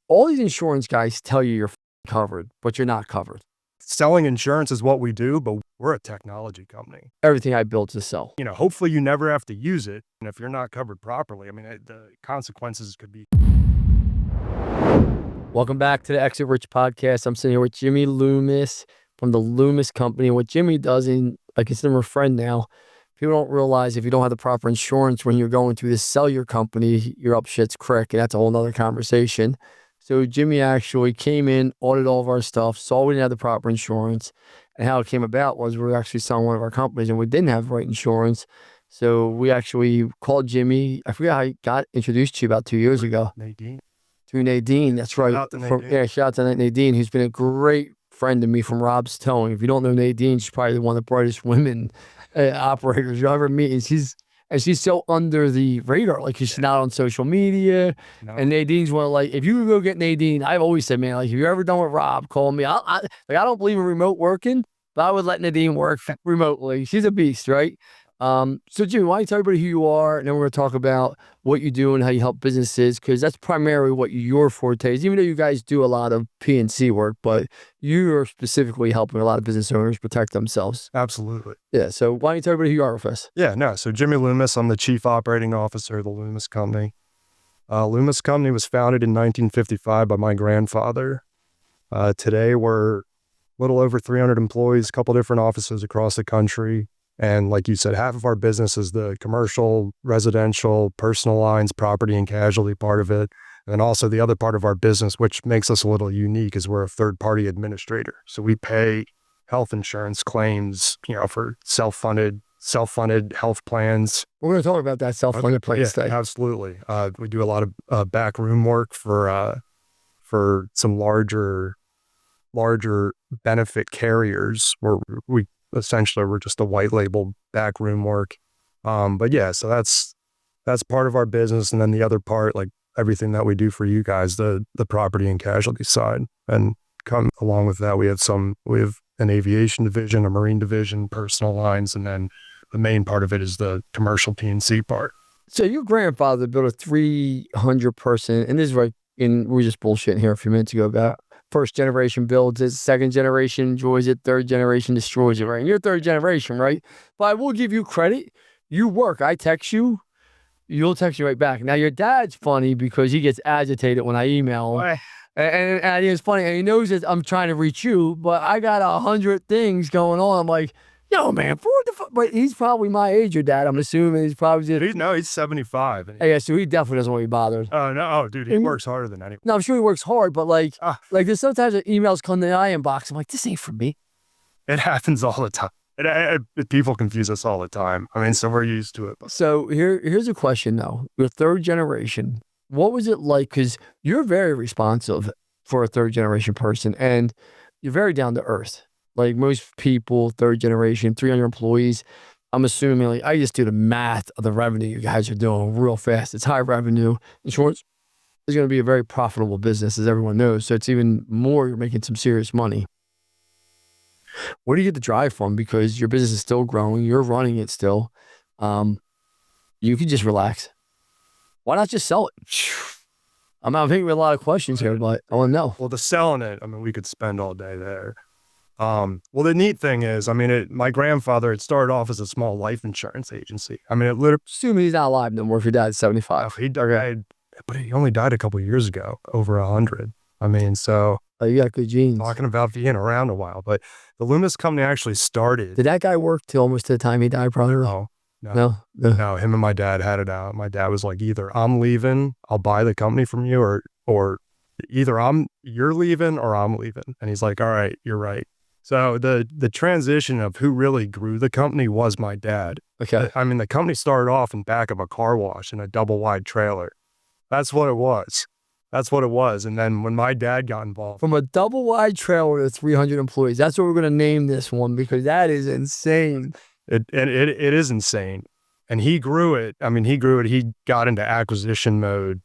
all these insurance guys tell you you're covered, but you're not covered. Selling insurance is what we do, but we're a technology company. Everything I built to sell. Hopefully you never have to use it. And if you're not covered properly, the consequences could be. Welcome back to the Exit Rich podcast. I'm sitting here with Jimmy Loomis from the Loomis company. What Jimmy does, and I consider him a friend now, people don't realize if you don't have the proper insurance when you're going to sell your company, you're up shit's creek, and that's a whole nother conversation. So Jimmy actually came in, audited all of our stuff, saw we didn't have the proper insurance, and how it came about was we were actually selling one of our companies and we didn't have the right insurance. So we actually called Jimmy. I forget how he got introduced to you about 2 years ago. Nadine. Through Nadine, that's right. Shout out to Nadine. Shout out to Nadine, who's been a great friend to me from Rob's Towing. If you don't know Nadine, she's probably one of the brightest women operators you'll ever meet. And she's so under the radar. Like, she's not on social media. No. And Nadine's one of, if you go get Nadine, I've always said, man, if you're ever done with Rob, call me. I don't believe in remote working, but I would let Nadine work remotely. She's a beast, right? So Jimmy, why don't you tell everybody who you are, and then we're going to talk about what you do and how you help businesses, because that's primarily what your forte is, even though you guys do a lot of P&C work, but you are specifically helping a lot of business owners protect themselves. Absolutely. Yeah, so why don't you tell everybody who you are with us? So Jimmy Loomis, I'm the Chief Operating Officer of the Loomis Company. Loomis Company was founded in 1955 by my grandfather. Today we're a little over 300 employees, a couple different offices across the country. And like you said, half of our business is the commercial, residential, personal lines, property and casualty part of it. And then also the other part of our business, which makes us a little unique, is we're a third-party administrator. So we pay health insurance claims, for self-funded health plans. We're going to talk about that self-funded plan today. Absolutely. We do a lot of back room work for some larger benefit carriers where we're just a white label back room work. So that's part of our business. And then the other part, like everything that we do for you guys, the property and casualty side. And come along with that, we have an aviation division, a marine division, personal lines, and then the main part of it is the commercial P&C part. So your grandfather built a 300 person, and this is right, and we're just bullshitting here a few minutes ago about first generation builds it, second generation enjoys it, third generation destroys it, right? And you're third generation, right? But I will give you credit. You work. I text you, you'll text me right back. Now, your dad's funny because he gets agitated when I email him. And it's funny, and he knows that I'm trying to reach you, but I got 100 things going on. I'm like, yo, man, but he's probably my age, your dad. I'm assuming he's probably he's 75. Yeah, so he definitely doesn't want to be bothered. Oh, no. Oh, dude, he works harder than anyone. No, I'm sure he works hard, but there's sometimes emails come to the inbox. I'm like, this ain't for me. It happens all the time. People confuse us all the time. So we're used to it. So here's a question, though. You're third generation. What was it like? Because you're very responsive for a third generation person, and you're very down to earth. Like most people, third generation, 300 employees, I'm assuming, I just do the math of the revenue you guys are doing real fast. It's high revenue. Insurance is going to be a very profitable business, as everyone knows. So it's even more, you're making some serious money. Where do you get the drive from? Because your business is still growing. You're running it still. You can just relax. Why not just sell it? I'm thinking with a lot of questions here, but I want to know. Well, the selling it, we could spend all day there. Well, the neat thing is, my grandfather had started off as a small life insurance agency. It literally. Assuming he's not alive no more if your dad's 75. He died, but he only died a couple of years ago, over 100. So. Oh, you got good genes. Talking about being around a while, but the Loomis company actually started. Did that guy work till almost to the time he died, probably? No, him and my dad had it out. My dad was like, either I'm leaving, I'll buy the company from you, or either you're leaving or I'm leaving. And he's like, all right, you're right. So the transition of who really grew the company was my dad. Okay. The company started off in back of a car wash in a double wide trailer. That's what it was. And then when my dad got involved. From a double wide trailer to 300 employees. That's what we're going to name this one, because that is insane. It is insane. And he grew it. He got into acquisition mode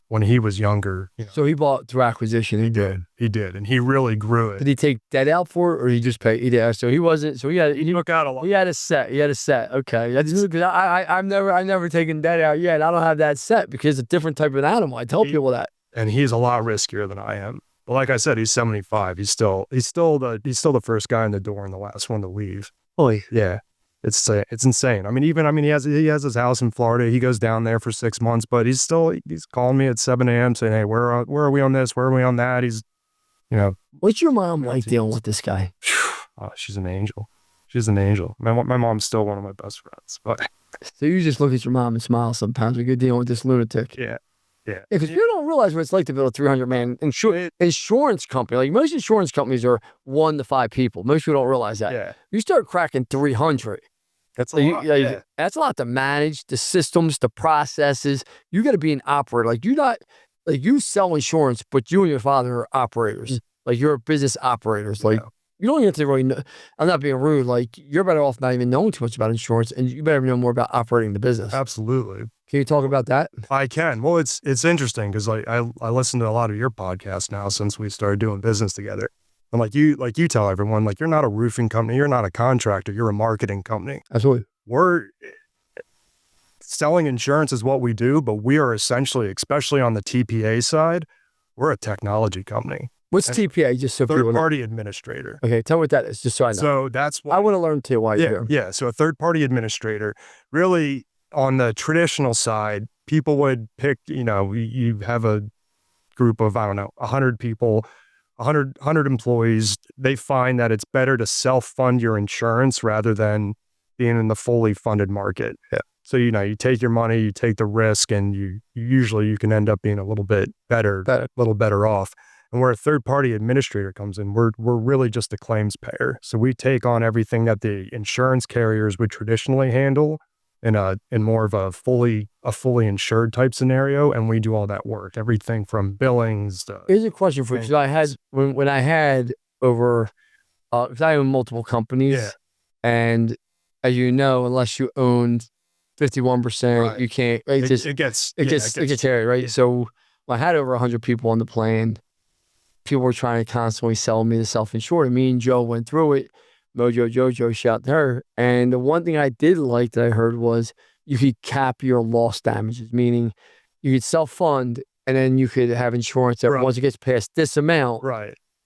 when he was younger. So he bought through acquisition. He did. And he really grew it. Did he take debt out for it, or he just paid? He did. So he wasn't, he took out a lot. He had a set. Okay. That's just because I've never taken debt out yet. I don't have that set because it's a different type of animal. I tell people that. and he's a lot riskier than I am. But like I said, he's 75. He's still the first guy in the door and the last one to leave. Boy, Yeah. It's insane. I mean, he has his house in Florida. He goes down there for 6 months, but he's calling me at 7 a.m. saying, "Hey, where are we on this? Where are we on that?" He's, you know, what's your mom like dealing with this guy? oh, she's an angel. She's an angel. My mom's still one of my best friends. But So you just look at your mom and smile sometimes when you're dealing with this lunatic. yeah. Yeah, because people don't realize what it's like to build a 300-man insurance company. Like most insurance companies are 1 to 5 people. Most people don't realize that. Yeah. You start cracking 300. That's a lot. Yeah. That's a lot to manage, the systems, the processes. You got to be an operator. Like you sell insurance, but you and your father are operators. Like you're business operators. Like you don't even have to really know. I'm not being rude. Like you're better off not even knowing too much about insurance, and you better know more about operating the business. Absolutely. Can you talk about that? I can. Well, it's interesting because I listen to a lot of your podcasts now since we started doing business together. And like you tell everyone, like you're not a roofing company, you're not a contractor, you're a marketing company. Absolutely. We're selling insurance is what we do, but we are essentially, especially on the TPA side, we're a technology company. What's TPA? Just so third party administrator. Okay, tell me what that is, just so I know. So that's what I want to learn too. Why you're here. Yeah. So a third party administrator, really on the traditional side, people would pick, you have a group of, 100 people, 100 employees. They find that it's better to self-fund your insurance rather than being in the fully funded market. Yeah. So, you take your money, you take the risk, and you can end up being a little bit better off. And where a third-party administrator comes in, we're really just a claims payer. So we take on everything that the insurance carriers would traditionally handle in more of a fully insured type scenario, and we do all that work, everything from billings to. Here's a question for you. Because I had when I had over, because I own multiple companies, and as you know, unless you owned 51%, you can't. It gets hairy, right? Yeah. So when I had over 100 people on the plan, people were trying to constantly sell me the self-insured. And me and Joe went through it. Mojo Jojo, shout to her. And the one thing I did like that I heard was you could cap your loss damages, meaning you could self-fund and then you could have insurance that once it gets past this amount,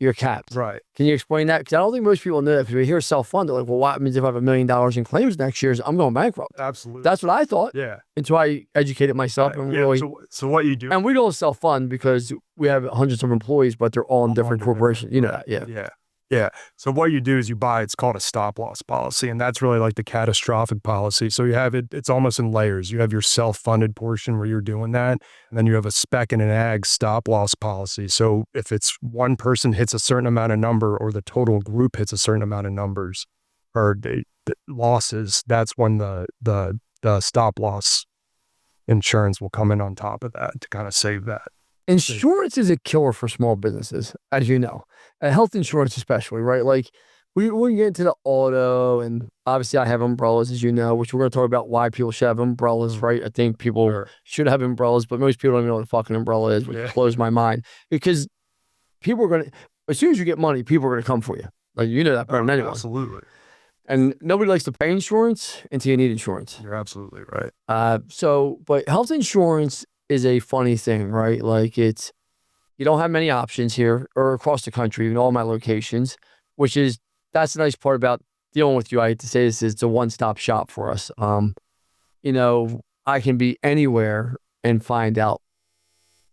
you're capped. Right. Can you explain that? Because I don't think most people know that. Because we hear self-fund, they're like, well, what happens if I have $1 million in claims next year? I'm going bankrupt. Absolutely. That's what I thought. Yeah. Until I educated myself. And really, so what you do. And we don't self-fund because we have hundreds of employees, but they're all in different corporations. You know that, yeah. Yeah. So what you do is it's called a stop loss policy. And that's really like the catastrophic policy. So you have it's almost in layers. You have your self-funded portion where you're doing that. And then you have a spec and an ag stop loss policy. So if it's one person hits a certain amount of number or the total group hits a certain amount of numbers or the losses, that's when the stop loss insurance will come in on top of that to kind of save that. Insurance is a killer for small businesses, as you know, health insurance especially, right? Like we get into the auto, and obviously I have umbrellas, as you know, which we're going to talk about why people should have umbrellas, right? I think people should have umbrellas, but most people don't even know what a fucking umbrella is, which blows my mind because people are going to, as soon as you get money, people are going to come for you. Like, you know that better than anyone. Absolutely. And nobody likes to pay insurance until you need insurance. You're absolutely right. But health insurance is a funny thing, right? Like you don't have many options here or across the country in all my locations, that's the nice part about dealing with you. I hate to say this, it's a one-stop shop for us. I can be anywhere and find out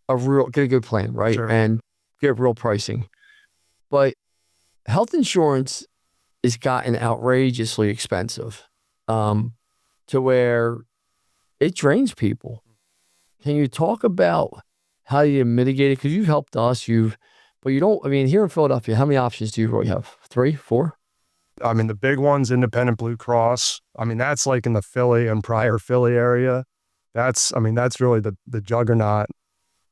get a good plan, right? Sure. And get real pricing. But health insurance has gotten outrageously expensive, to where it drains people. Can you talk about how you mitigate it? Because you've helped us, but you don't, here in Philadelphia, how many options do you really have? 3, 4? The big one's Independent Blue Cross. That's like in the Philly and Prior Philly area. That's really the juggernaut.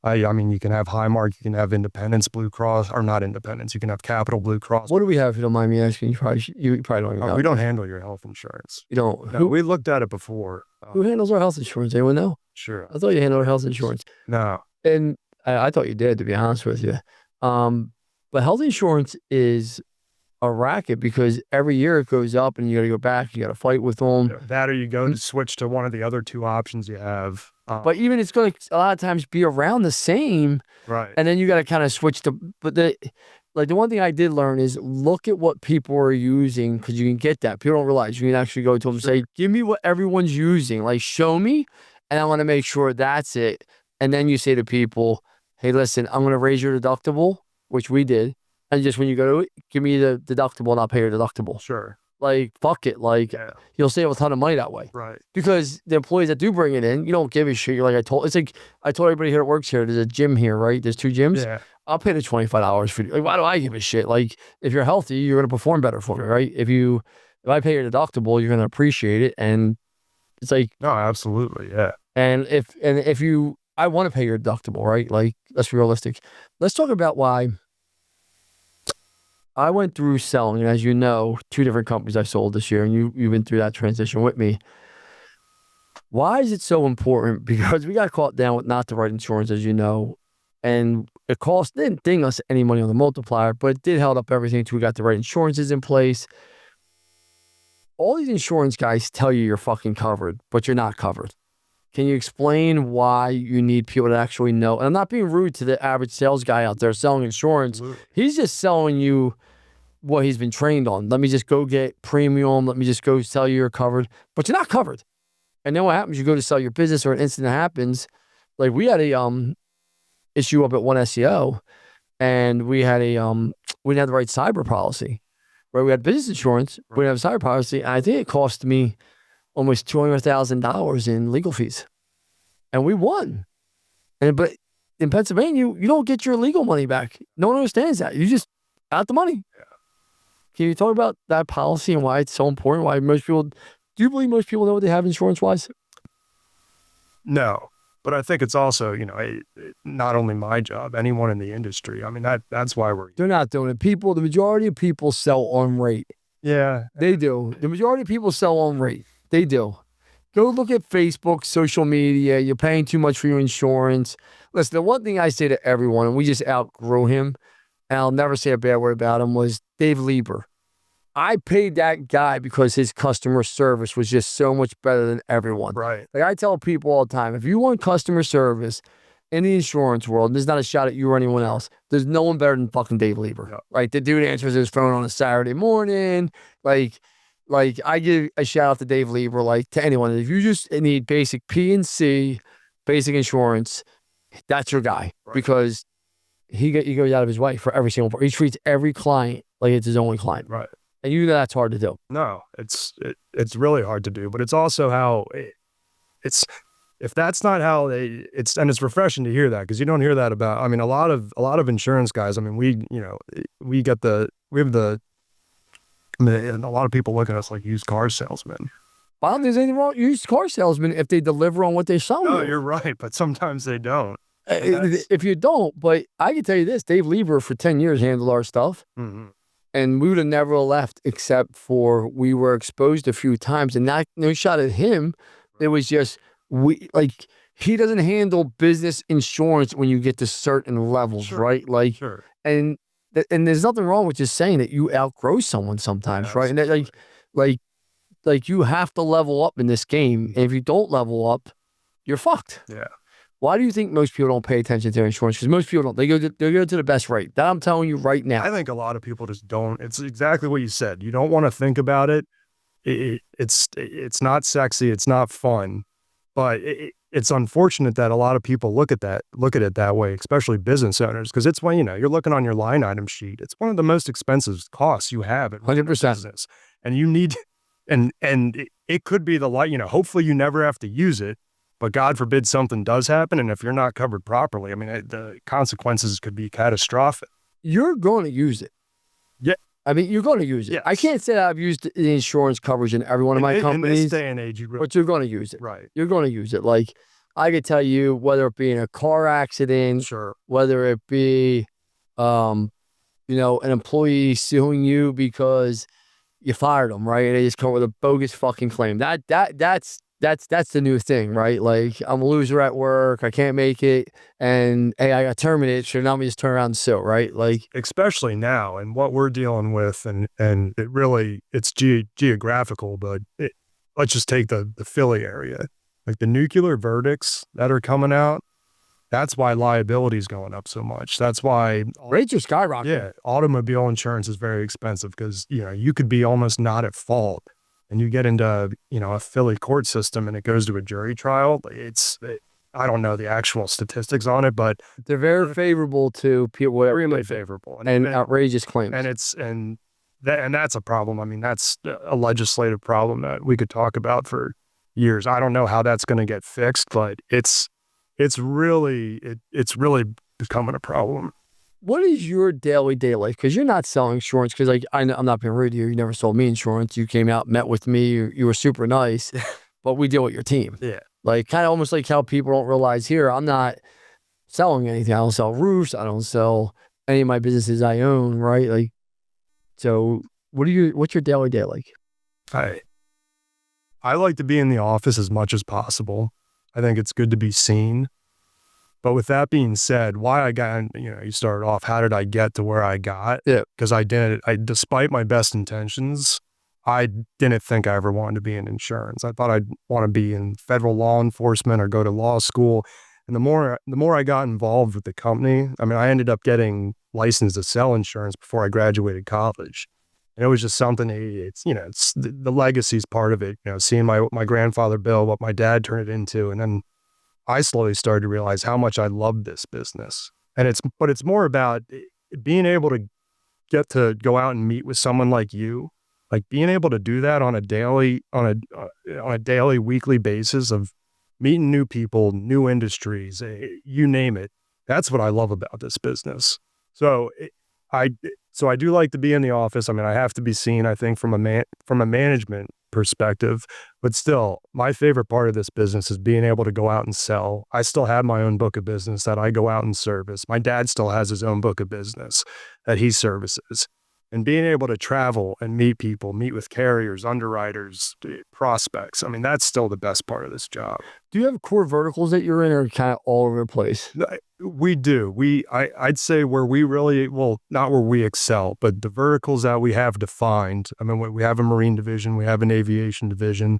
You can have Highmark, you can have Independence Blue Cross, or not Independence, you can have Capital Blue Cross. What do we have, if you don't mind me asking? You probably don't even know. We don't handle your health insurance. You don't? No, we looked at it before. Who handles our health insurance? Anyone know? Sure. I thought you handled our health insurance. No. And I thought you did, to be honest with you. But health insurance is a racket because every year it goes up and you got to go back, you got to fight with them. That or you go to switch to one of the other two options you have. But even it's going to a lot of times be around the same. Right. And then you got to kind of switch to, but the one thing I did learn is look at what people are using because you can get that. People don't realize you can actually go to them and say, give me what everyone's using. Like, show me, and I want to make sure that's it. And then you say to people, hey, listen, I'm going to raise your deductible, which we did. And just when you go to it, give me the deductible and I'll pay your deductible. Sure. Like, fuck it. Like, you'll save a ton of money that way. Right. Because the employees that do bring it in, you don't give a shit. You're like, it's like, I told everybody here that works here, there's a gym here, right? There's 2 gyms. Yeah. I'll pay the $25 for you. Like, why do I give a shit? Like, if you're healthy, you're going to perform better for me, right? If I pay your deductible, you're going to appreciate it. And it's like, no, absolutely. Yeah. And if I want to pay your deductible, right? Like, let's be realistic. Let's talk about why I went through selling, and as you know, 2 different companies I sold this year, and you've been through that transition with me. Why is it so important? Because we got caught down with not the right insurance, as you know, and it didn't ding us any money on the multiplier, but it did help up everything until we got the right insurances in place. All these insurance guys tell you you're fucking covered, but you're not covered. Can you explain why you need people to actually know? And I'm not being rude to the average sales guy out there selling insurance. Absolutely. He's just selling you what he's been trained on. Let me just go get premium. Let me just go tell you you're covered, but you're not covered. And then what happens? You go to sell your business or an incident happens. Like we had a issue up at one SEO, and we had we didn't have the right cyber policy. Right? We had business insurance, we didn't have cyber policy. And I think it cost me almost $200,000 in legal fees, and we won. But in Pennsylvania, you don't get your legal money back. No one understands that. You just out the money. Yeah. Can you talk about that policy and why it's so important? Why most people? Do you believe most people know what they have insurance wise? No, but I think it's also not only my job, anyone in the industry. I mean that's why they're not doing it. The majority of people sell on rate. Yeah, they do. The majority of people sell on rate. They do. Go look at Facebook, social media. You're paying too much for your insurance. Listen, the one thing I say to everyone, and we just outgrew him, and I'll never say a bad word about him, was Dave Lieber. I paid that guy because his customer service was just so much better than everyone. Right. Like I tell people all the time, if you want customer service in the insurance world, there's not a shot at you or anyone else. There's no one better than fucking Dave Lieber. Yep. Right? The dude answers his phone on a Saturday morning. Like I give a shout out to Dave Lieber, like to anyone. If you just need basic P&C, basic insurance, that's your guy. Right. Because he goes out of his way for every single part. He treats every client like it's his only client. Right. And you know that's hard to do. No, it's really hard to do, but it's also how if that's not how it's refreshing to hear that, because you don't hear that about, I mean, a lot of insurance guys, I mean, and a lot of people look at us like used car salesmen. I don't think there's anything wrong with used car salesmen if they deliver on what they sell. No, you're right, but sometimes they don't. If you don't, but I can tell you this, Dave Lieber for 10 years handled our stuff. Mm-hmm. And we would have never left except for we were exposed a few times, and not no shot at him. It was just he doesn't handle business insurance when you get to certain levels, sure. Right? Like, sure. And there's nothing wrong with just saying that you outgrow someone sometimes, right? And that, like you have to level up in this game, and if you don't level up, you're fucked. Yeah. Why do you think most people don't pay attention to their insurance? Because most people don't. They go to the best rate. That I'm telling you right now. I think a lot of people just don't. It's exactly what you said. You don't want to think about it. It's not sexy. It's not fun. But it's unfortunate that a lot of people look at it that way, especially business owners, because it's when you're looking on your line item sheet. It's one of the most expensive costs you have at 100% business, and you need, and it could be the light. Hopefully you never have to use it. But God forbid something does happen, and if you're not covered properly, I mean, the consequences could be catastrophic. You're going to use it. Yeah. I mean, you're going to use it. Yes. I can't say that I've used the insurance coverage in every one of my companies. In this day and age, but you're going to use it. Right. You're going to use it. Like, I could tell you, whether it be in a car accident, sure, whether it be, an employee suing you because you fired them, right? And they just come with a bogus fucking claim. That's that's the new thing, right? Like, I'm a loser at work, I can't make it, and hey, I got terminated, so now me just turn around and sue, right? Like, especially now and what we're dealing with, and it really, it's geographical, but let's just take the Philly area, like the nuclear verdicts that are coming out. That's why liability is going up so much. That's why rates are skyrocketing. yeah, automobile insurance is very expensive because, you could be almost not at fault and you get into, a Philly court system and it goes to a jury trial. I don't know the actual statistics on it, but they're very favorable to people, extremely favorable and outrageous claims. And that's a problem. I mean, that's a legislative problem that we could talk about for years. I don't know how that's going to get fixed, but it's really becoming a problem. What is your daily day like? Because you're not selling insurance. Because like I'm not being rude to you. You never sold me insurance. You came out, met with me. You were super nice, but we deal with your team. Yeah. Like kind of almost like how people don't realize here. I'm not selling anything. I don't sell roofs. I don't sell any of my businesses I own. Right. Like, so what's your daily day like? I like to be in the office as much as possible. I think it's good to be seen. But with that being said, why I got, you started off, how did I get to where I got? Yeah. Because despite my best intentions, I didn't think I ever wanted to be in insurance. I thought I'd want to be in federal law enforcement or go to law school. And the more I got involved with the company, I mean, I ended up getting licensed to sell insurance before I graduated college. And it was just something, it's the legacy's part of it, seeing my grandfather build what my dad turned it into. And then I slowly started to realize how much I loved this business. And it's more about being able to get to go out and meet with someone like you, like being able to do that on a daily, weekly basis of meeting new people, new industries, you name it. That's what I love about this business. So I do like to be in the office. I mean, I have to be seen, I think, from a management perspective, but still, my favorite part of this business is being able to go out and sell. I still have my own book of business that I go out and service. My dad still has his own book of business that he services. And being able to travel and meet people, meet with carriers, underwriters, prospects, I mean, that's still the best part of this job. Do you have core verticals that you're in, or kind of all over the place? We do. I'd say where we really, well, not where we excel, but the verticals that we have defined. I mean, we have a marine division, we have an aviation division,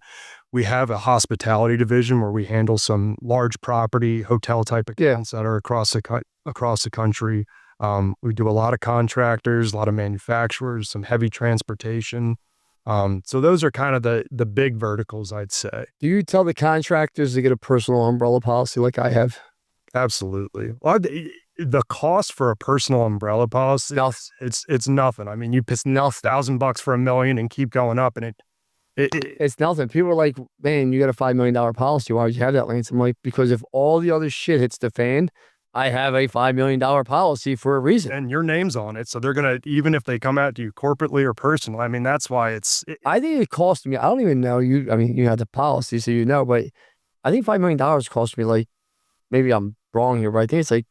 we have a hospitality division where we handle some large property hotel type accounts that are across the country. We do a lot of contractors, a lot of manufacturers, some heavy transportation. So those are kind of the big verticals, I'd say. Do you tell the contractors to get a personal umbrella policy like I have? Absolutely. Well, the cost for a personal umbrella policy, it's nothing. I mean, you piss $1,000 for $1 million and keep going up, and it's nothing. People are like, man, you got a $5 million policy. Why would you have that, Lance? I'm like, because if all the other shit hits the fan, I have a $5 million policy for a reason. And your name's on it. So they're going to, even if they come at you corporately or personally, I mean, that's why I think it cost me, I don't even know you. I mean, you have the policy, so but I think $5 million cost me like, maybe I'm wrong here, but I think it's like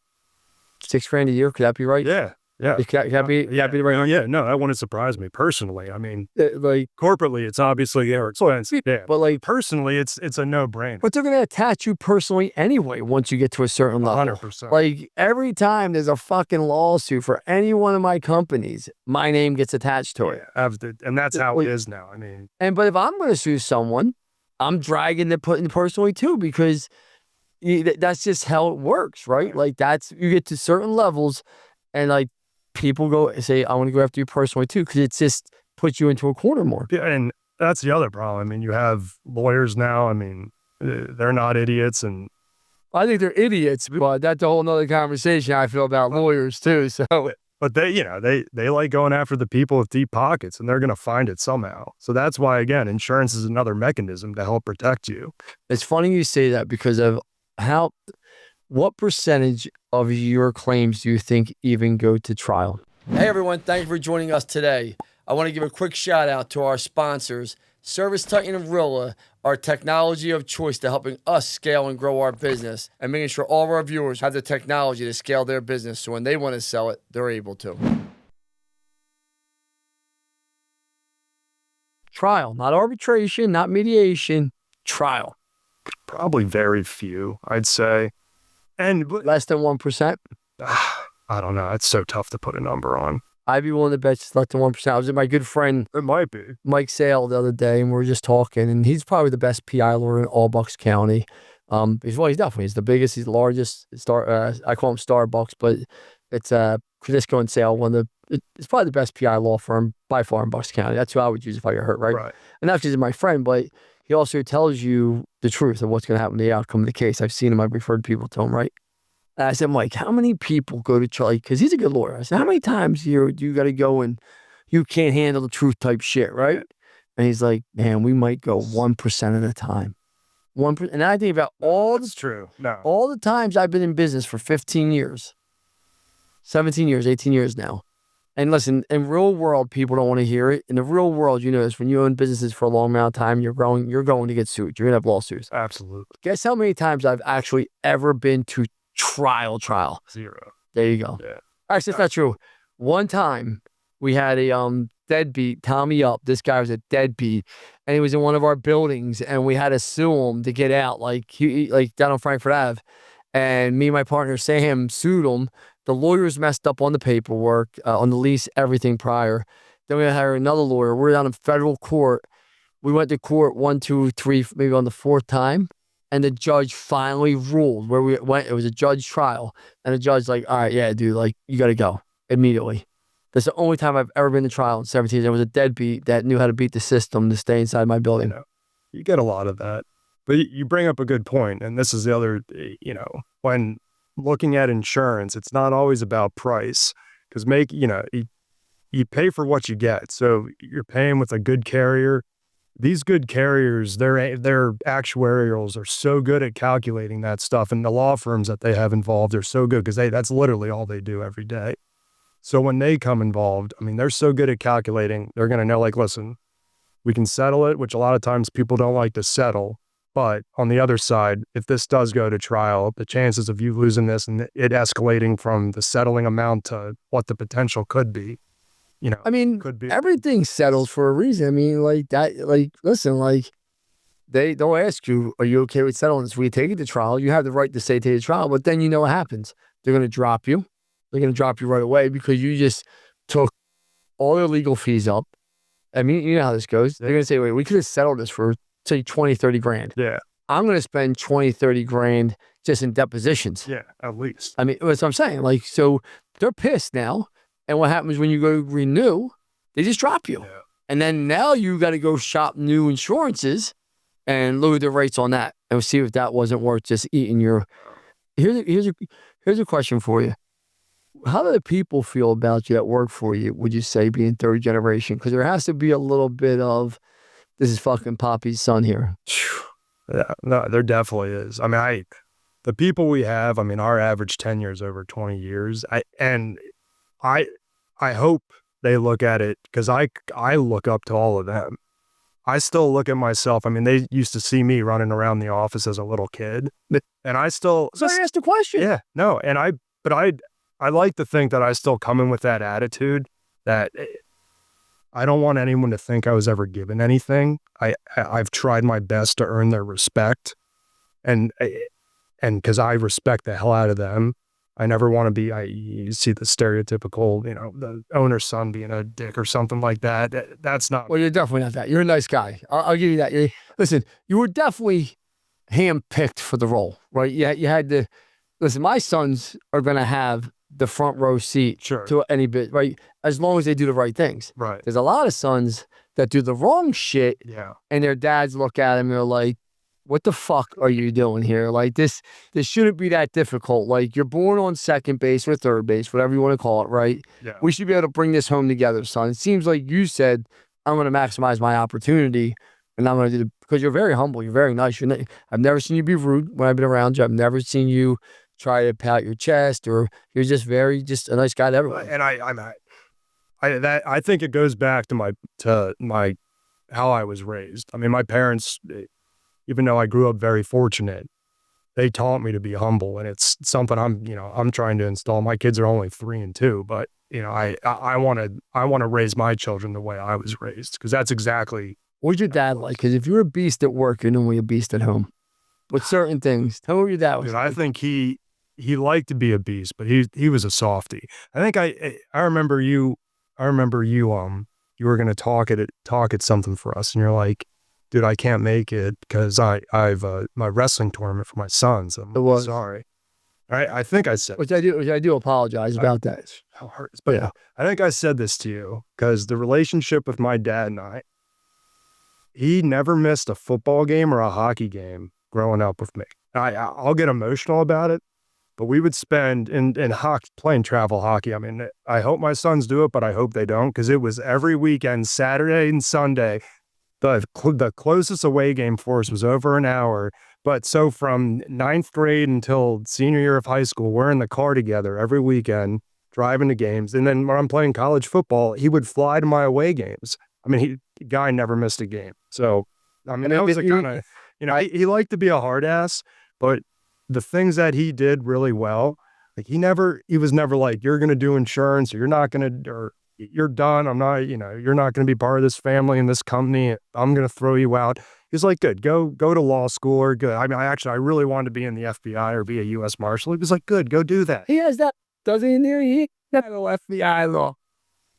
$6,000 a year. Could that be right? Yeah. Yeah. Could that be the right? Yeah. No, that wouldn't surprise me personally. I mean, like corporately, it's obviously expensive. Yeah. But like personally, it's a no-brainer. But they're going to attach you personally anyway once you get to a certain level. 100%. Like every time there's a fucking lawsuit for any one of my companies, my name gets attached to it. And that's how it is now. I mean, but if I'm going to sue someone, I'm dragging the putting personally too, because that's just how it works, right? Like you get to certain levels and like people go say, I want to go after you personally too, because it just puts you into a corner more. Yeah, and that's the other problem. I mean, you have lawyers now. I mean, they're not idiots, and I think they're idiots, but that's a whole nother conversation I feel about lawyers too. So, but they like going after the people with deep pockets, and they're going to find it somehow. So that's why, again, insurance is another mechanism to help protect you. It's funny you say that because of what percentage of your claims do you think even go to trial? Hey everyone, thank you for joining us today. I want to give a quick shout out to our sponsors, Service Titan and Rilla, our technology of choice to helping us scale and grow our business and making sure all of our viewers have the technology to scale their business so when they want to sell it, they're able to. Trial, not arbitration, not mediation, trial? Probably very few, I'd say. And Less than 1%? I don't know. It's so tough to put a number on. I'd be willing to bet it's less than 1%. I was with my good friend It might be. Mike Sale the other day, and we were just talking, and he's probably the best PI lawyer in all Bucks County. He's he's the biggest, he's the largest. I call him Starbucks, but it's Crisco and Sale, it's probably the best PI law firm by far in Bucks County. That's who I would use if I got hurt, right? Right. And not just he's my friend, but he also tells you the truth of what's going to happen to the outcome of the case. I've seen him, I've referred people to him, right? And I said, Mike, how many people go to trial? Because he's a good lawyer. I said, how many times here do you got to go and you can't handle the truth type shit, right? And he's like, man, we might go 1% at a time. 1%. And I think about all the times I've been in business for 15 years, 17 years, 18 years now. And listen, in real world, people don't want to hear it. In the real world, you know this, when you own businesses for a long amount of time, you're going to get sued. You're going to have lawsuits. Absolutely. Guess how many times I've actually ever been to trial? 0. There you go. Yeah. Actually, it's not true. One time we had a deadbeat, Tommy Up. This guy was a deadbeat, and he was in one of our buildings, and we had to sue him to get out, like down on Frankfurt Ave. And me and my partner Sam sued him. The lawyers messed up on the paperwork, on the lease, everything prior. Then we hired another lawyer. We're down in federal court. We went to court 1, 2, 3, maybe on the 4th time. And the judge finally ruled where we went. It was a judge trial. And the judge like, all right, yeah, dude, like, you got to go immediately. That's the only time I've ever been to trial in 17 years. There was a deadbeat that knew how to beat the system to stay inside my building. You get a lot of that. But you bring up a good point. And this is the other, when looking at insurance, it's not always about price. Because you pay for what you get. So you're paying with a good carrier. These good carriers, their actuarials are so good at calculating that stuff, and the law firms that they have involved are so good because that's literally all they do every day. So when they come involved, I mean, they're so good at calculating, they're going to know, like, listen, we can settle it, which a lot of times people don't like to settle. But on the other side, if this does go to trial, the chances of you losing this and it escalating from the settling amount to what the potential could be, I mean, could be. Everything settles for a reason. I mean, listen, they'll ask you, are you okay with settling this? Will you take it to trial? You have the right to say take it to trial, but then you know what happens. They're going to drop you. They're going to drop you right away because you just took all their legal fees up. I mean, you know how this goes. They're going to say, wait, we could have settled this for, say, 20, 30 grand. Yeah. I'm going to spend 20, 30 grand just in depositions. Yeah, at least. I mean, that's what I'm saying. So they're pissed now. And what happens when you go renew, they just drop you. Yeah. And then now you got to go shop new insurances and lower the rates on that and see if that wasn't worth just eating your... Here's a question for you. How do the people feel about you that work for you, would you say, being third generation? Because there has to be a little bit of, this is fucking Poppy's son here. Yeah, no, there definitely is. I mean, the people we have, I mean, our average tenure is over 20 years. I hope they look at it because I look up to all of them. I still look at myself. I mean, they used to see me running around the office as a little kid, and I still. So I asked a question. Yeah, no, but I like to think that I still come in with that attitude that I don't want anyone to think I was ever given anything. I've tried my best to earn their respect, and because I respect the hell out of them. I never want to be, you see the stereotypical, the owner's son being a dick or something like that. That's not. Well, you're definitely not that. You're a nice guy. I'll give you that. Listen, you were definitely handpicked for the role, right? You had to, listen, my sons are going to have the front row seat to any bit, right? As long as they do the right things. Right. There's a lot of sons that do the wrong shit. Yeah. And their dads look at them and they're like, what the fuck are you doing here? Like this shouldn't be that difficult. Like you're born on second base or third base, whatever you want to call it, right? Yeah. We should be able to bring this home together, son. It seems like you said, I'm going to maximize my opportunity and I'm going to do because you're very humble. You're very nice. I've never seen you be rude when I've been around you. I've never seen you try to pat your chest or you're just a nice guy to everyone. And I think it goes back to my how I was raised. I mean, my parents, even though I grew up very fortunate, they taught me to be humble, and it's something I'm trying to install. My kids are only 3 and 2, but I want to raise my children the way I was raised because that's exactly What's your dad like? Because if you're a beast at work, you're normally a beast at home. With certain things, tell me what your dad was Dude, like. I think he liked to be a beast, but he was a softie. I think I remember you. I remember you were gonna talk at something for us, and you're like, dude, I can't make it because I've my wrestling tournament for my sons. I'm It was. sorry. I think I said, Which I do apologize about that. how hurts, but Yeah. I think I said this to you because the relationship with my dad and he never missed a football game or a hockey game growing up with me. I'll get emotional about it, but we would spend in hockey, playing travel hockey. I mean, I hope my sons do it, but I hope they don't, because it was every weekend, Saturday and Sunday. The closest away game for us was over an hour. But so from ninth grade until senior year of high school, we're in the car together every weekend, driving to games. And then when I'm playing college football, he would fly to my away games. I mean, the guy never missed a game. So, I mean, that was the kind of, he liked to be a hard ass, but the things that he did really well, like he was never like, you're going to do insurance, or you're not going to, or you're done. I'm not, you're not going to be part of this family and this company. I'm going to throw you out. He's like, good, go to law school, or good. I mean, I really wanted to be in the FBI or be a U.S. Marshal. He was like, good, go do that. He has that, does he in there? He got no FBI law.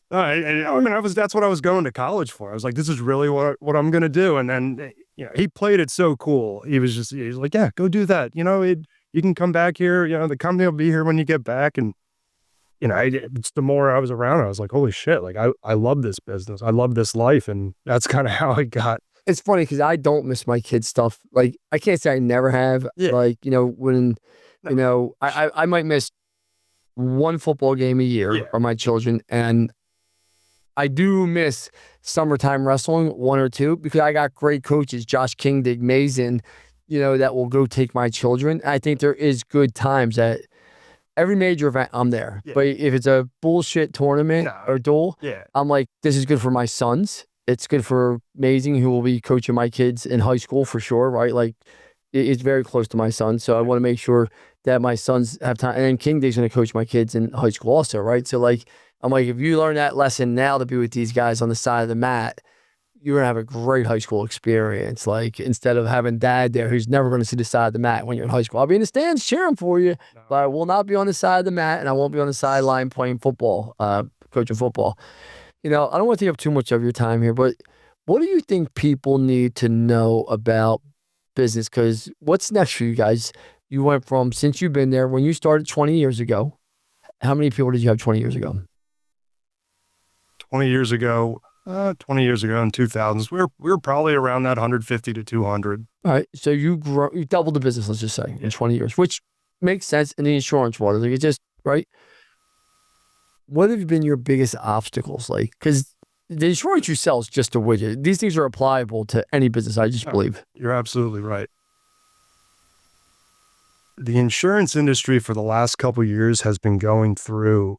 I mean, that's what I was going to college for. I was like, this is really what I'm going to do. And then, he played it so cool. He's like, yeah, go do that. You can come back here. The company will be here when you get back. And, it's the more I was around, I was like, holy shit. Like, I love this business. I love this life. And that's kind of how I got. It's funny because I don't miss my kids' stuff. Like, I can't say I never have. Yeah. Like, I might miss one football game a year for my children. And I do miss summertime wrestling, one or two, because I got great coaches, Josh Kingdig, Mason, that will go take my children. I think there is good times at every major event. I'm there. Yeah. But if it's a bullshit tournament or duel, I'm like, this is good for my sons. It's good for Amazing, who will be coaching my kids in high school for sure, right? Like, it's very close to my son. So I want to make sure that my sons have time. And then Kingdig's going to coach my kids in high school also, right? So, like, I'm like, if you learn that lesson now to be with these guys on the side of the mat, you're going to have a great high school experience. Like, instead of having dad there who's never going to see the side of the mat when you're in high school. I'll be in the stands cheering for you, but I will not be on the side of the mat, and I won't be on the sideline playing football, coaching football. I don't want to take up too much of your time here, but what do you think people need to know about business? Because what's next for you guys? You went from, since you've been there, when you started 20 years ago, how many people did you have 20 years ago? 20 years ago in 2000s, we were probably around that 150 to 200. All right. So you doubled the business, let's just say, in 20 years, which makes sense in the insurance world. Like, it's just, right? What have been your biggest obstacles? Like, because the insurance you sell is just a widget. These things are applicable to any business, I just believe. You're absolutely right. The insurance industry for the last couple of years has been going through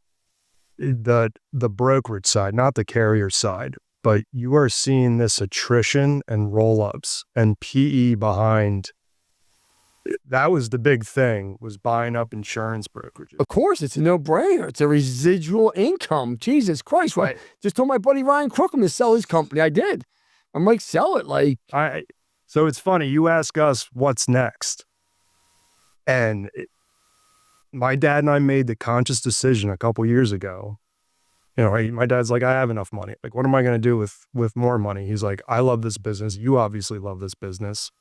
the brokerage side, not the carrier side, but you are seeing this attrition and roll-ups and PE behind. That was the big thing, was buying up insurance brokerages. Of course, it's a no-brainer. It's a residual income. Jesus Christ. Right. Just told my buddy Ryan Crookham to sell his company. I did. I'm like, sell it. Like, so it's funny. You ask us what's next. And my dad and I made the conscious decision a couple years ago. My dad's like, I have enough money. Like, what am I going to do with more money? He's like, I love this business. You obviously love this business.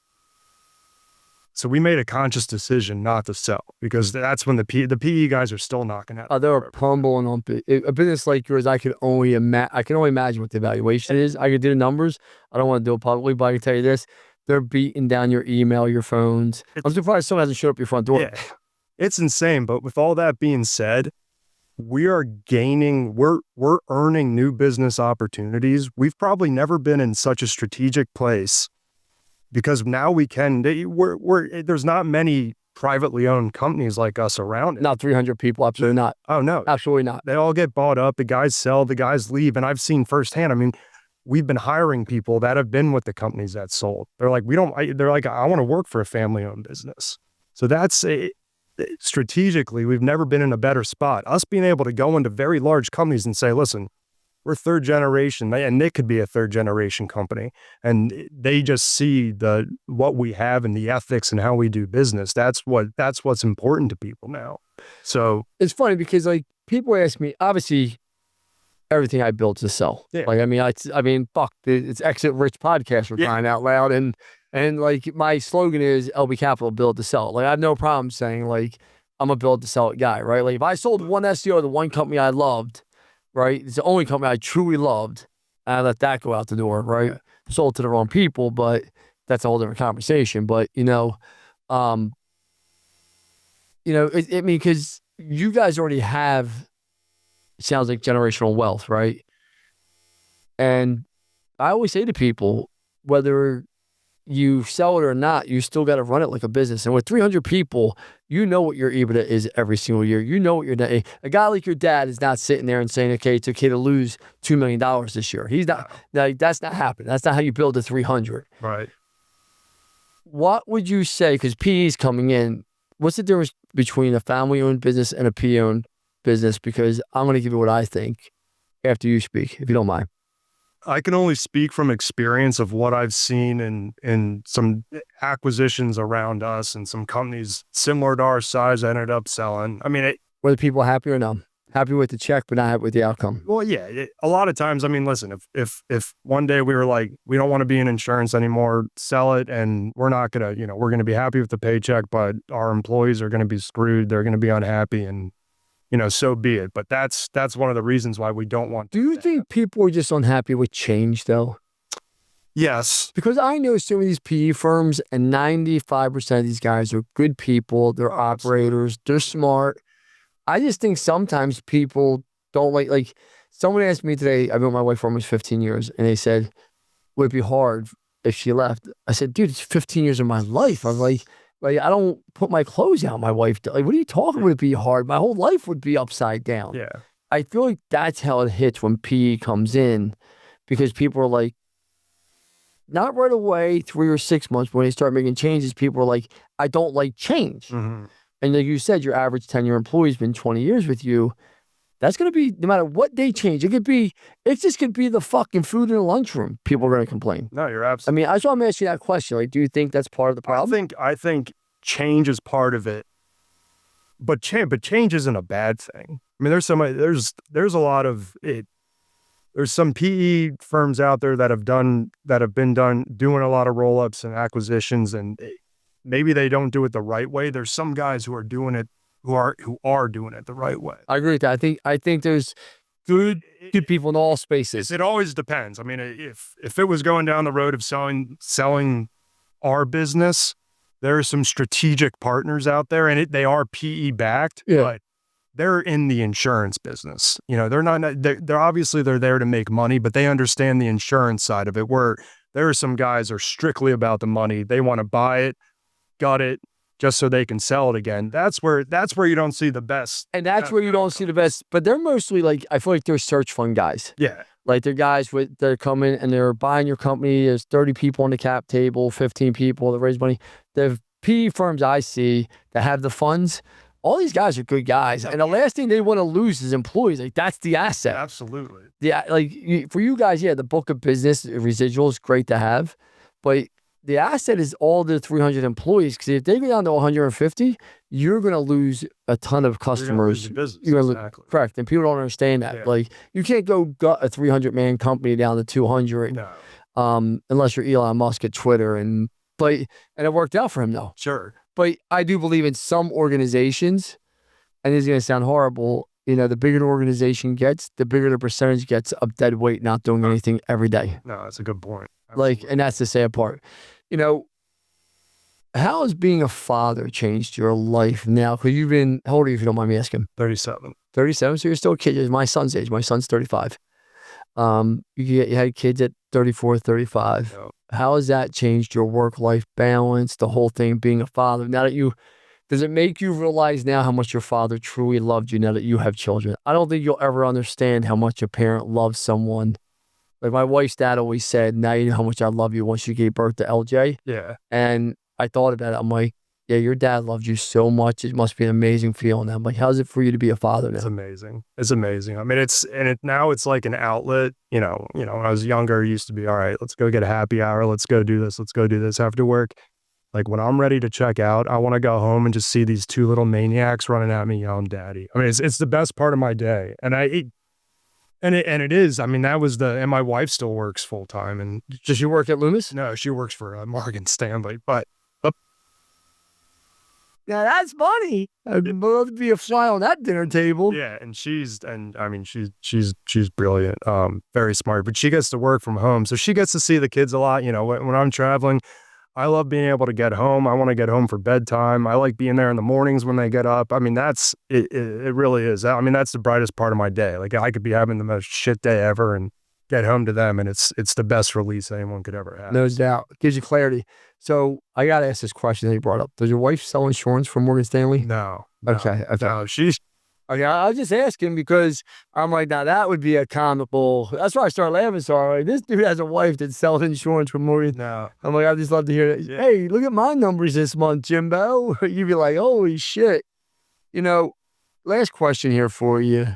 So we made a conscious decision not to sell, because that's when the PE guys are still knocking at. They're pummeling on a business like yours. I can only imagine what the valuation is. I could do the numbers. I don't want to do it publicly, but I can tell you this: they're beating down your email, your phones. I'm surprised someone hasn't showed up your front door. Yeah, it's insane. But with all that being said, we are gaining. We're earning new business opportunities. We've probably never been in such a strategic place. Because now we can, there's not many privately owned companies like us around it. Not 300 people, absolutely not. Oh, no. Absolutely not. They all get bought up, the guys sell, the guys leave, and I've seen firsthand. I mean, we've been hiring people that have been with the companies that sold. They're like, I want to work for a family-owned business. So that's, strategically, we've never been in a better spot. Us being able to go into very large companies and say, listen, we're third generation, and it could be a third generation company, and they just see what we have and the ethics and how we do business. That's what's important to people now. So it's funny because like people ask me, obviously everything I build to sell. Yeah. Like, I mean, fuck, it's Exit Rich podcast for crying out loud. And like my slogan is LB Capital, build to sell. Like I have no problem saying like, I'm a build to sell it guy, right? Like if I sold one SEO to one company I loved, right? It's the only company I truly loved. I let that go out the door, right? Yeah. Sold to the wrong people, but that's a whole different conversation. But I mean, because you guys already have, sounds like generational wealth, right? And I always say to people, whether you sell it or not, you still got to run it like a business. And with 300 people, you know what your EBITDA is every single year. You know what your net. A guy like your dad is not sitting there and saying, okay, it's okay to lose $2 million this year. He's not. Like, that's not happening. That's not how you build a 300. Right. What would you say? Because PE is coming in. What's the difference between a family-owned business and a PE-owned business? Because I'm going to give you what I think after you speak, if you don't mind. I can only speak from experience of what I've seen in some acquisitions around us and some companies similar to our size ended up selling. I mean, were the people happy or no? Happy with the check, but not happy with the outcome. Well, yeah, a lot of times, I mean, listen, if one day we were like, we don't want to be in insurance anymore, sell it, and we're not gonna, we're gonna be happy with the paycheck, but our employees are gonna be screwed. They're gonna be unhappy, and so be it. But that's one of the reasons why we don't want. Do you think people are just unhappy with change, though? Yes. Because I know some of these PE firms, and 95% of these guys are good people. They're operators. They're smart. I just think sometimes people don't like someone asked me today, I've been with my wife for almost 15 years, and they said, would it be hard if she left? I said, dude, it's 15 years of my life. I'm like, I don't put my clothes out. My wife, like, what are you talking? Would it be hard? My whole life would be upside down. Yeah. I feel like that's how it hits when PE comes in, because people are like, not right away, 3 or 6 months, when they start making changes, people are like, I don't like change. Mm-hmm. And like you said, your average 10-year employee's been 20 years with you. That's going to be, no matter what they change, it just could be the fucking food in the lunchroom. People are going to complain. No, you're absolutely. I mean, I just want to ask you that question. Like, do you think that's part of the problem? I think change is part of it, but change isn't a bad thing. I mean, there's a lot of it. There's some PE firms out there that have been doing a lot of roll-ups and acquisitions, and maybe they don't do it the right way. There's some guys who are doing it, who are doing it the right way. I agree with that. I think there's good people in all spaces. It always depends. I mean, if it was going down the road of selling our business, there are some strategic partners out there, and they are PE backed, but they're in the insurance business. They're not. They're obviously they're there to make money, but they understand the insurance side of it. Where there are some guys are strictly about the money. They want to buy it, gut it, just so they can sell it again. That's where you don't see the best. And that's where you don't see the best. But they're mostly like, I feel like they're search fund guys. Yeah. Like they're guys they're coming and they're buying your company. There's 30 people on the cap table, 15 people that raise money. The PE firms I see that have the funds, all these guys are good guys. And the last thing they want to lose is employees. Like that's the asset. Absolutely. Yeah. Like for you guys, the book of business residual is great to have, but the asset is all the 300 employees, because if they go down to 150, you're going to lose a ton of customers. You're going to lose business. Correct. And people don't understand that. Yeah. Like you can't go gut a 300-man company down to 200. No. Unless you're Elon Musk at Twitter. And it worked out for him though. Sure. But I do believe in some organizations, and this is going to sound horrible, the bigger the organization gets, the bigger the percentage gets of dead weight not doing anything every day. No, that's a good point. Absolutely. And that's the sad part. How has being a father changed your life now? Because how old are you, if you don't mind me asking? 37. 37? So you're still a kid. My son's age. My son's 35. You had kids at 34, 35. Yep. How has that changed your work-life balance, the whole thing, being a father? Does it make you realize now how much your father truly loved you now that you have children? I don't think you'll ever understand how much a parent loves someone. Like my wife's dad always said, now you know how much I love you once you gave birth to LJ. Yeah. And I thought about it. I'm like, Yeah, your dad loved you so much. It must be an amazing feeling. I'm like, how's it for you to be a father It's now? amazing. It's amazing. I mean, now it's like an outlet, when I was younger, it used to be, all right, let's go get a happy hour. Let's go do this. Let's go do this after work. Like when I'm ready to check out, I want to go home and just see these two little maniacs running at me yelling daddy. I mean, it's the best part of my day. And it is. I mean, and my wife still works full time, and Does you work at Loomis? no, she works for Morgan Stanley, but Yeah, that's funny. I'd love to be a fly on that dinner table. yeah, and I mean, she's brilliant, very smart, but she gets to work from home. So she gets to see the kids a lot. When I'm traveling, I love being able to get home. I want to get home for bedtime. I like being there in the mornings when they get up. I mean, it really is. I mean, that's the brightest part of my day. Like I could be having the most shit day ever and get home to them, and it's the best release anyone could ever have. No doubt. Gives you clarity. So I got to ask this question that you brought up. Does your wife sell insurance for Morgan Stanley? No. Okay. No, she's Okay, I was just asking because I'm like, now that would be a comical. That's why I started laughing. So I'm like, this dude has a wife that sells insurance for Morgan. no. I'm like, I just love to hear that. Yeah. Hey, look at my numbers this month, Jimbo. You'd be like, holy shit. Last question here for you.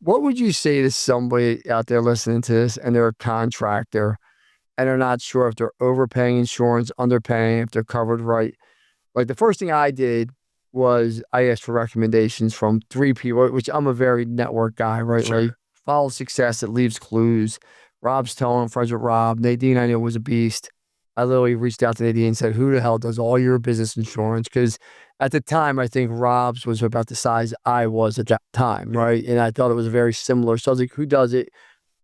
What would you say to somebody out there listening to this and they're a contractor and they're not sure if they're overpaying insurance, underpaying, if they're covered right? Like the first thing I did was I asked for recommendations from 3 people, which I'm a very network guy, right? Sure. Like follow success, it leaves clues. Rob's telling, I'm friends with Rob. Nadine, I knew was a beast. I literally reached out to Nadine and said, who the hell does all your business insurance? Because at the time, I think Rob's was about the size I was at that time, right? And I thought it was very similar. So I was like, who does it?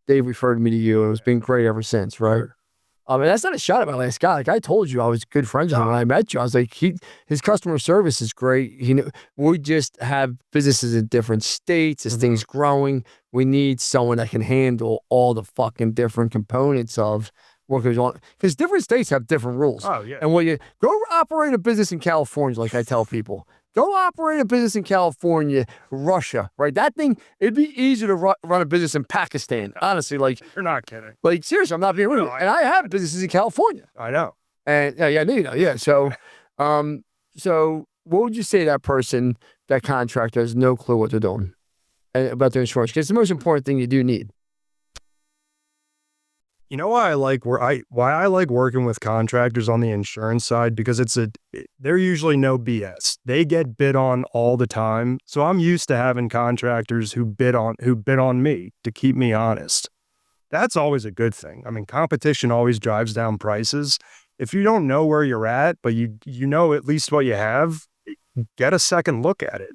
They referred me to you. And it's been great ever since, right? And that's not a shot at my last guy. Like I told you, I was good friends with him when I met you. I was like, his customer service is great. We just have businesses in different states. As things growing, we need someone that can handle all the fucking different components of what goes on. Because different states have different rules. Oh, yeah. And when you go operate a business in California, like I tell people, go operate a business in California, Russia, right? That thing, it'd be easier to run a business in Pakistan. Honestly, like You're not kidding. seriously, I'm not being rude. No, And I have businesses in California. I know. And yeah. So, so what would you say to that person, that contractor has no clue what they're doing about their insurance? Because it's the most important thing you do need. You know why I like working with contractors on the insurance side? Because they're usually no BS. They get bid on all the time. So I'm used to having contractors who bid on me to keep me honest. That's always a good thing. I mean, competition always drives down prices. If you don't know where you're at, but you know at least what you have, get a second look at it.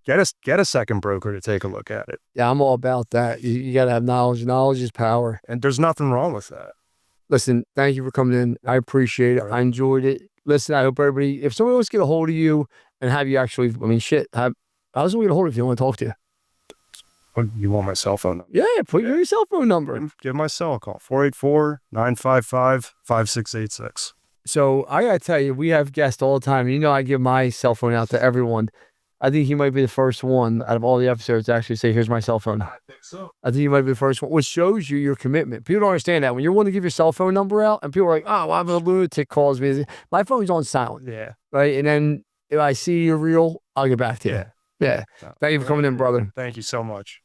Get a second broker to take a look at it. Yeah, I'm all about that. You got to have knowledge. Knowledge is power. And there's nothing wrong with that. Listen, thank you for coming in. I appreciate it. Right. I enjoyed it. Listen, I hope everybody, if somebody wants to get a hold of you and have you actually, how's someone get a hold of you if they want to talk to you? You want my cell phone number? Yeah, put your cell phone number. Give my cell a call, 484-955-5686. So I got to tell you, we have guests all the time. I give my cell phone out to everyone. I think he might be the first one out of all the episodes to actually say, here's my cell phone. I think so. I think you might be the first one, which shows you your commitment. People don't understand that. When you're willing to give your cell phone number out and people are like, oh, I'm a lunatic calls me. My phone's on silent. Yeah. Right. And then if I see you're real, I'll get back to you. Yeah. Yeah. No. Thank you for coming in, brother. Thank you so much.